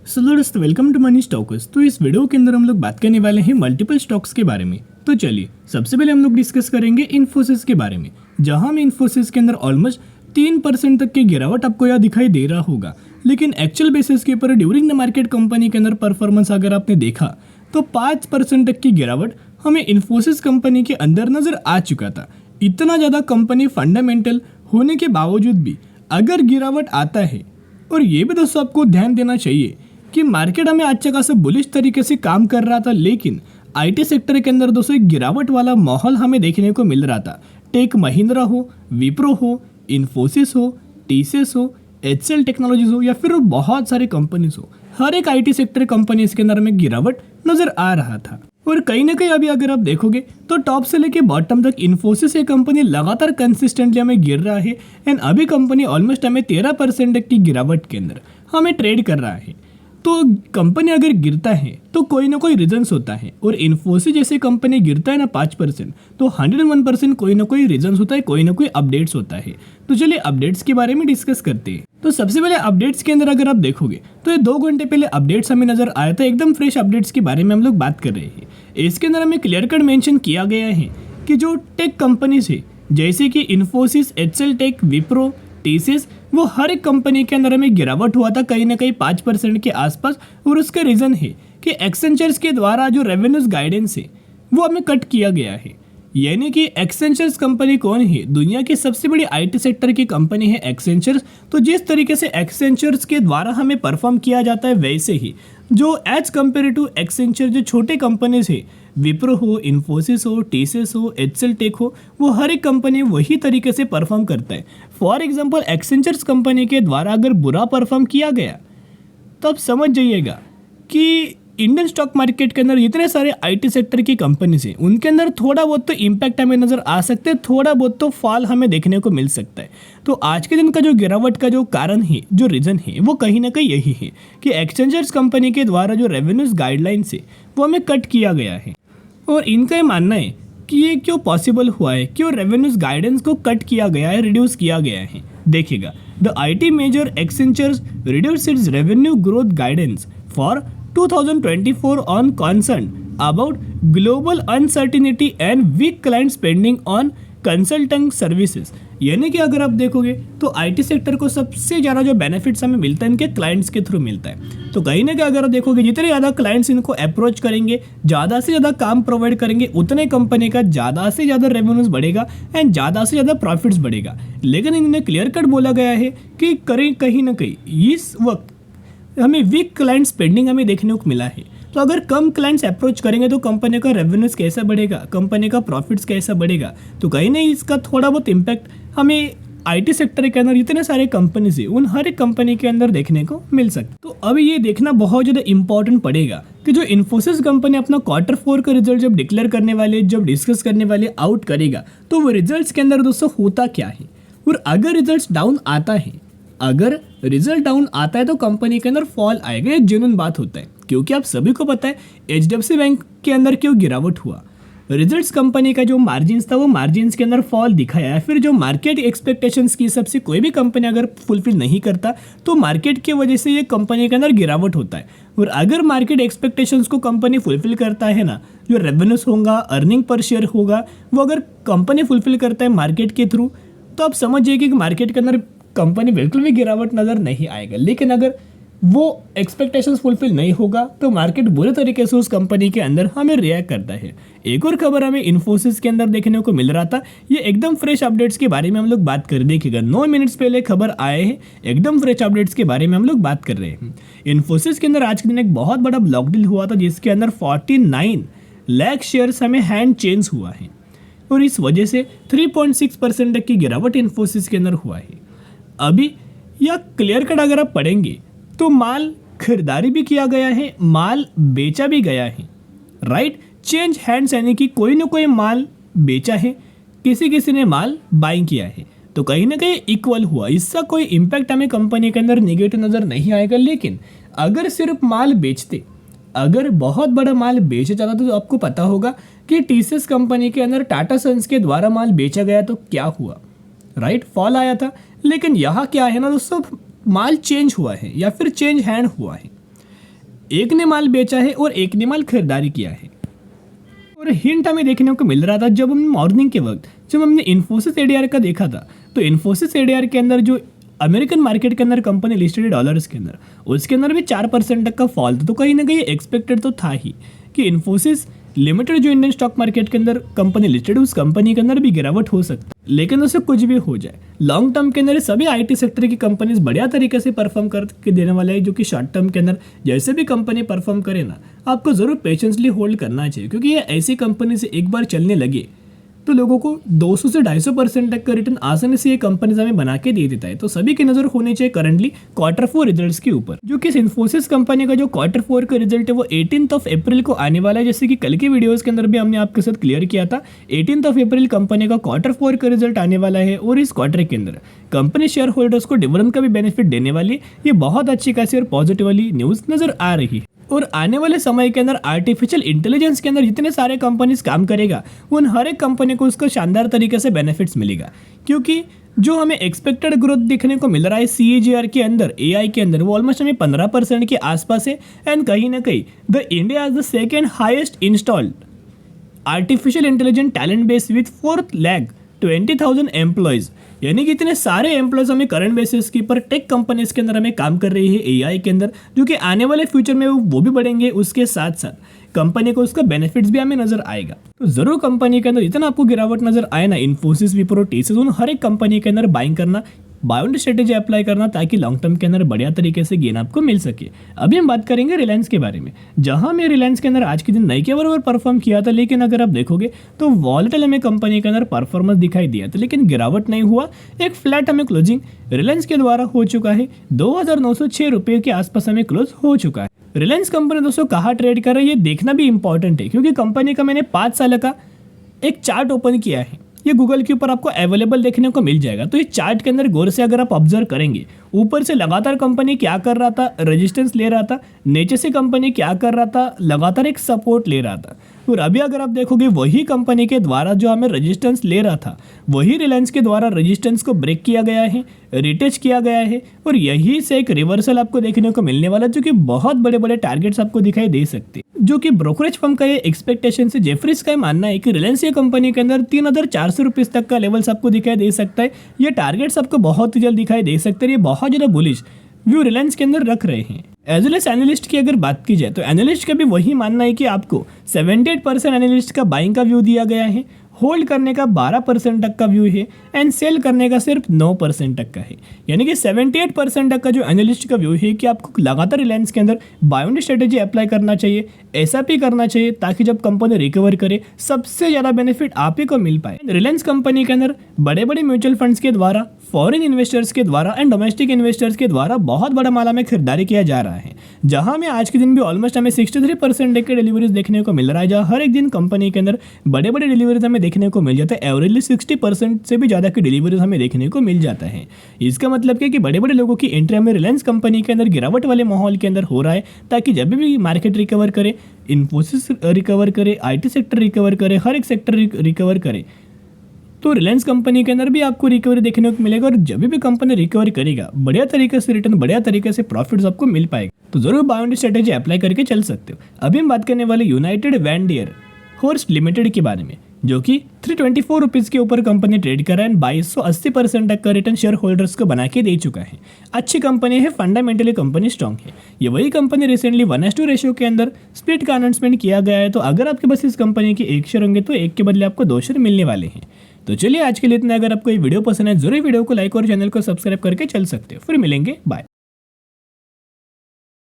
सो दोस्तों welcome to money stocks. तो इस वीडियो के अंदर हम लोग बात करने वाले हैं मल्टीपल स्टॉक्स के बारे में। तो चलिए सबसे पहले हम लोग डिस्कस करेंगे इन्फोसिस के बारे में, जहां में इन्फोसिस के अंदर ऑलमोस्ट 3% तक की गिरावट आपको यहाँ दिखाई दे रहा होगा। लेकिन एक्चुअल बेसिस के ऊपर ड्यूरिंग द मार्केट कंपनी के अंदर परफॉर्मेंस अगर आपने देखा तो 5% तक की गिरावट हमें इन्फोसिस कंपनी के अंदर नजर आ चुका था। इतना ज़्यादा कंपनी फंडामेंटल होने के बावजूद भी अगर गिरावट आता है, और ये भी दोस्तों आपको ध्यान देना चाहिए कि मार्केट हमें अच्छा खासा बुलिश तरीके से काम कर रहा था, लेकिन आईटी सेक्टर के अंदर दोस्तों एक गिरावट वाला माहौल हमें देखने को मिल रहा था। टेक महिंद्रा हो, विप्रो हो, इन्फोसिस हो, टीसीएस हो, एचसीएल टेक्नोलॉजीज हो या फिर बहुत सारी कंपनीज हो, हर एक आईटी सेक्टर कंपनीज के अंदर हमें गिरावट नजर आ रहा था। और कहीं ना कहीं अभी अगर आप देखोगे तो टॉप से लेके बॉटम तक इन्फोसिस ये कंपनी लगातार कंसिस्टेंटली हमें गिर रहा है। एंड अभी कंपनी ऑलमोस्ट हमें 13% की गिरावट के अंदर हमें ट्रेड कर रहा है। तो कंपनी अगर गिरता है तो कोई ना कोई रीजंस होता है, और इन्फोसिस जैसे कंपनी गिरता है ना 5%, तो 101% कोई ना कोई रीजंस होता है, कोई ना कोई अपडेट्स होता है। तो चलिए अपडेट्स के बारे में डिस्कस करते हैं। तो सबसे पहले अपडेट्स के अंदर अगर आप देखोगे तो ये 2 घंटे पहले अपडेट्स हमें नजर आया था, एकदम फ्रेश अपडेट्स के बारे में हम लोग बात कर रहे हैं। इसके अंदर हमें क्लियर कट मेंशन किया गया है कि जो टेक कंपनीज है जैसे कि इन्फोसिस, एचसीएल टेक, विप्रो, टीसीएस, वो हर एक कंपनी के अंदर हमें गिरावट हुआ था कहीं ना कहीं 5% के आसपास। और उसका रीज़न है कि एक्सेंचर्स के द्वारा जो रेवेन्यूज गाइडेंस है वो हमें कट किया गया है। यानी कि एक्सेंचर्स कंपनी कौन है? दुनिया की सबसे बड़ी आईटी सेक्टर की कंपनी है एक्सेंचर्स। तो जिस तरीके से एक्सेंचर्स के द्वारा हमें परफॉर्म किया जाता है, वैसे ही जो एज कम्पेयर टू एक्सेंचर जो छोटे कंपनीज है, विप्रो हो, इन्फोसिस हो, टीसीएस हो, एचसीएल टेक हो, वो हर एक कंपनी वही तरीके से परफॉर्म करता है। फॉर एग्जांपल एक्सेंचर्स कंपनी के द्वारा अगर बुरा परफॉर्म किया गया तो आप समझ जाइएगा कि इंडियन स्टॉक मार्केट के अंदर इतने सारे आईटी सेक्टर की कंपनीज हैं, उनके अंदर थोड़ा बहुत तो इम्पैक्ट हमें नज़र आ सकते हैं, थोड़ा बहुत तो फॉल हमें देखने को मिल सकता है। तो आज के दिन का जो गिरावट का जो कारण है, जो रीज़न है, वो कहीं ना कहीं यही है कि एक्सचेंजर्स कंपनी के द्वारा जो रेवेन्यूज गाइडलाइंस है वो हमें कट किया गया है। और इनका ये मानना है कि ये क्यों पॉसिबल हुआ है, क्यों रेवेन्यूज गाइडेंस को कट किया गया है, रिड्यूस किया गया है। देखिएगा, the IT major Accenture's reduce its revenue growth guidance for 2024 on concern about global uncertainty and weak client spending on consulting services। यानी कि अगर आप देखोगे तो आईटी सेक्टर को सबसे ज़्यादा जो बेनिफिट्स हमें मिलता है इनके क्लाइंट्स के थ्रू मिलता है। तो कहीं ना कहीं अगर आप देखोगे जितने ज़्यादा क्लाइंट्स इनको अप्रोच करेंगे, ज़्यादा से ज़्यादा काम प्रोवाइड करेंगे, उतने कंपनी का ज़्यादा से ज़्यादा रेवेन्यूज बढ़ेगा एंड ज़्यादा से ज़्यादा प्रॉफिट्स बढ़ेगा। लेकिन इन्हें क्लियर कट बोला गया है कि कहीं ना कहीं इस वक्त हमें वीक क्लाइंट स्पेंडिंग हमें देखने को मिला है। तो अगर कम क्लाइंट्स अप्रोच करेंगे तो कंपनी का रेवेन्यूज कैसा बढ़ेगा, कंपनी का प्रॉफिट्स कैसा बढ़ेगा। तो कहीं ना इसका थोड़ा बहुत इम्पैक्ट हमें आईटी सेक्टर के अंदर जितने सारे कंपनीज है उन हर एक कंपनी के अंदर देखने को मिल सकता है। तो अभी ये देखना बहुत ज़्यादा इंपॉर्टेंट पड़ेगा कि जो इन्फोसिस कंपनी अपना Q4 का रिजल्ट जब डिक्लेयर करने वाले, जब डिस्कस करने वाले आउट करेगा, तो वो रिजल्ट्स के अंदर दोस्तों होता क्या है। और अगर रिजल्ट डाउन आता है, अगर रिजल्ट डाउन आता है तो कंपनी के अंदर फॉल आएगा, एक जेन्युइन बात होता है। क्योंकि आप सभी को पता है एचडीएफसी बैंक के अंदर क्यों गिरावट हुआ। रिजल्ट्स कंपनी का जो मार्जिन्स था वो मार्जिन्स के अंदर फॉल दिखाया है। फिर जो मार्केट एक्सपेक्टेशंस की हिसाब से कोई भी कंपनी अगर फुलफिल नहीं करता तो मार्केट की वजह से ये कंपनी के अंदर गिरावट होता है। और अगर मार्केट एक्सपेक्टेशंस को कंपनी फुलफिल करता है ना, जो रेवेन्यूज होगा, अर्निंग पर शेयर होगा, वो अगर कंपनी फुलफिल करता है मार्केट के थ्रू, तो आप समझिए कि मार्केट के अंदर कंपनी बिल्कुल भी गिरावट नज़र नहीं आएगा। लेकिन अगर वो एक्सपेक्टेशंस फुलफिल नहीं होगा तो मार्केट बुरे तरीके से उस कंपनी के अंदर हमें रिएक्ट करता है। एक और खबर हमें इन्फोसिस के अंदर देखने को मिल रहा था, ये एकदम फ्रेश अपडेट्स के बारे में हम लोग बात कर, देखिएगा 9 मिनट्स पहले खबर आए हैं, एकदम फ्रेश अपडेट्स के बारे में हम लोग बात कर रहे हैं। इन्फोसिस के अंदर आज के दिन एक बहुत बड़ा ब्लॉक डील हुआ था जिसके अंदर 49 लाख शेयर्स हमें हैंड चेंज हुआ है, और इस वजह से 3.6% तक की गिरावट इन्फोसिस के अंदर हुआ है। अभी यह क्लियर कट अगर आप पढ़ेंगे तो माल खरीदारी भी किया गया है, माल बेचा भी गया है, राइट। चेंज हैंड्स यानी कि कोई ना कोई माल बेचा है, किसी ने माल बाइंग किया है, तो कहीं ना कहीं इक्वल हुआ। इसका कोई इम्पैक्ट हमें कंपनी के अंदर नेगेटिव नज़र नहीं आएगा। लेकिन अगर सिर्फ माल बेचते, अगर बहुत बड़ा माल बेचा जाता तो आपको पता होगा कि टीसीएस कंपनी के अंदर टाटा सन्स के द्वारा माल बेचा गया तो क्या हुआ, राइट, फॉल आया था। लेकिन यहाँ क्या है ना दोस्तों, माल चेंज हुआ है या फिर चेंज हैंड हुआ है। एक ने माल बेचा है और एक ने माल खरीदारी किया है। और हिंट हमें देखने को मिल रहा था जब हम मॉर्निंग के वक्त जब हमने इन्फोसिस एडीआर का देखा था, तो इन्फोसिस एडीआर के अंदर जो अमेरिकन मार्केट के अंदर कंपनी लिस्टेड है डॉलर्स के अंदर, उसके अंदर भी 4% तक का फॉल था। तो कहीं ना कहीं एक्सपेक्टेड तो था ही कि इन्फोसिस लिमिटेड जो इंडियन स्टॉक मार्केट के अंदर कंपनी लिस्टेड है उस कंपनी के अंदर भी गिरावट हो सकती है, लेकिन उससे कुछ भी हो जाए लॉन्ग टर्म के अंदर सभी आईटी सेक्टर की कंपनीज बढ़िया तरीके से परफॉर्म करके देने वाला है। जो कि शॉर्ट टर्म के अंदर जैसे भी कंपनी परफॉर्म करे ना, आपको जरूर पेशेंसली होल्ड करना चाहिए, क्योंकि ये ऐसी कंपनी से एक बार चलने लगे तो लोगों को 200 से 250% तक का रिटर्न आसानी से ये कंपनीज हमें बना के दे देता है। तो सभी की नजर होनी चाहिए करंटली Q4 रिजल्ट्स के ऊपर, जो कि इन्फोसिस कंपनी का जो Q4 का रिजल्ट है वो 18 अप्रैल को आने वाला है। जैसे कि कल की वीडियोस के अंदर भी हमने आपके साथ क्लियर किया था, 18 अप्रैल कंपनी का Q4 का रिजल्ट आने वाला है और इस क्वार्टर के अंदर कंपनी शेयर होल्डर्स को डिविडेंड का भी बेनिफिट देने वाली ये बहुत अच्छी खासी और पॉजिटिव वाली न्यूज नजर आ रही है। और आने वाले समय के अंदर आर्टिफिशियल इंटेलिजेंस के अंदर जितने सारे कंपनीज काम करेगा उन हर एक कंपनी को उसका शानदार तरीके से बेनिफिट्स मिलेगा, क्योंकि जो हमें एक्सपेक्टेड ग्रोथ देखने को मिल रहा है CAGR के अंदर AI के अंदर वो ऑलमोस्ट हमें 15% के आसपास है। एंड कहीं ना कहीं the India is the second highest installed artificial intelligent talent base with 4,20,000 employees, यानी कि इतने सारे एम्प्लॉयज हमें करंट बेसिस के ऊपर टेक कंपनीज के अंदर हमें काम कर रही है AI के अंदर, जो कि आने वाले फ्यूचर में वो भी बढ़ेंगे। उसके साथ साथ कंपनी को उसका बेनिफिट्स भी हमें नजर आएगा। तो जरूर कंपनी के अंदर इतना आपको गिरावट नजर आए ना, इन्फोसिस, विप्रो, TCS, उन हर एक कंपनी के अंदर बाइंग करना, बाउंड स्ट्रेटेजी अप्लाई करना, ताकि लॉन्ग टर्म के अंदर बढ़िया तरीके से गेन आपको मिल सके। अभी हम बात करेंगे रिलायंस के बारे में, जहां में रिलायंस के अंदर आज के दिन नई के बराबर परफॉर्म किया था, लेकिन अगर आप देखोगे तो वॉलेटाइल हमें कंपनी के अंदर परफॉर्मेंस दिखाई दिया था, लेकिन गिरावट नहीं हुआ। एक फ्लैट हमें क्लोजिंग रिलायंस के द्वारा हो चुका है, 2,906 रुपये के आसपास हमें क्लोज हो चुका है। रिलायंस कंपनी दोस्तों कहाँ ट्रेड कर रही है ये देखना भी इंपॉर्टेंट है, क्योंकि कंपनी का मैंने 5 साल का एक चार्ट ओपन किया है, ये गूगल के ऊपर आपको अवेलेबल देखने को मिल जाएगा। तो इस चार्ट के अंदर गौर से अगर आप ऑब्जर्व करेंगे, ऊपर से लगातार कंपनी क्या कर रहा था, रेजिस्टेंस ले रहा था, नीचे से कंपनी क्या कर रहा था, लगातार एक सपोर्ट ले रहा था। और अभी अगर आप देखोगे वही कंपनी के द्वारा जो हमें रेजिस्टेंस ले रहा था, वही रिलायंस के द्वारा रेजिस्टेंस को ब्रेक किया गया है, रिटेच किया गया है, और यही से एक रिवर्सल आपको देखने को मिलने वाला, जो कि बहुत बड़े बड़े टारगेट्स आपको दिखाई दे सकते हैं। जो कि ब्रोकरेज फर्म का ये एक्सपेक्टेशन से जेफरीज का मानना है कि रिलायंस ये कंपनी के अंदर 3,400 रुपीज तक का लेवल्स आपको दिखाई दे सकता है। ये टारगेट्स आपको बहुत ही जल्द दिखाई दे सकते हैं। ये बहुत ज़्यादा बुलिश व्यू रिलायंस के अंदर रख रहे हैं। एज वेल एज एनालिस्ट की अगर बात की जाए तो एनालिस्ट का भी वही मानना है कि आपको 78% एनालिस्ट का बाइंग का व्यू दिया गया है, होल्ड करने का 12% तक का व्यू है, एंड सेल करने का सिर्फ 9% तक का है। यानी कि 78% तक का जो एनालिस्ट का व्यू है कि आपको लगातार रिलायंस के अंदर बाउंड स्ट्रेटेजी अप्लाई करना चाहिए, SIP करना चाहिए, ताकि जब कंपनी रिकवर करे सबसे ज़्यादा बेनिफिट आप ही को मिल पाए। रिलायंस कंपनी के अंदर बड़े बड़े म्यूचुअल फंड्स के द्वारा, फॉरेन इन्वेस्टर्स के द्वारा एंड डोमेस्टिक इन्वेस्टर्स के द्वारा बहुत बड़ा माला में खरीदारी किया जा रहा है, जहां में आज के दिन भी ऑलमोस्ट हमें 63% के डिलीवरीज देखने को मिल रहा है, जहां हर एक दिन कंपनी के अंदर बड़े बड़े डिलीवरीज हमें देखने को मिल जाता है। एवरेजली 60% से भी ज़्यादा की डिलीवरीज हमें देखने को मिल जाता है। इसका मतलब क्या कि बड़े बड़े लोगों की एंट्री हमें रिलायंस कंपनी के अंदर गिरावट वाले माहौल के अंदर हो रहा है, ताकि जब भी मार्केट रिकवर करे, इन्फोसिस रिकवर करे, IT सेक्टर रिकवर करे, हर एक सेक्टर रिकवर करे, तो रिलायंस कंपनी के अंदर भी आपको रिकवरी देखने को मिलेगा। और जब भी कंपनी रिकवरी करेगा बढ़िया तरीके से रिटर्न, बढ़िया तरीके से प्रॉफिट्स आपको मिल पाएगा। तो जरूर बाउंड स्ट्रेटेजी अप्लाई करके चल सकते हो। अभी हम बात करने वाले यूनाइटेड वैनडेयर हॉर्स लिमिटेड के बारे में, जो कि 324 रुपीज़ के ऊपर कंपनी ट्रेड कर रहा है, 2280% तक का रिटर्न शेयर होल्डर्स को बना के दे चुका है। अच्छी कंपनी है, फंडामेंटली कंपनी स्ट्रॉन्ग है। ये वही कंपनी रिसेंटली 1:2 रेशियो के अंदर स्प्लिट का अनाउंसमेंट किया गया है। तो अगर आपके पास इस कंपनी के 1 शेयर होंगे तो 1 के बदले आपको 2 शेयर मिलने वाले हैं। तो चलिए आज के लिए इतना। अगर आपको ये वीडियो पसंद है जरूर वीडियो को लाइक और चैनल को सब्सक्राइब करके चल सकते हो। फिर मिलेंगे, बाय।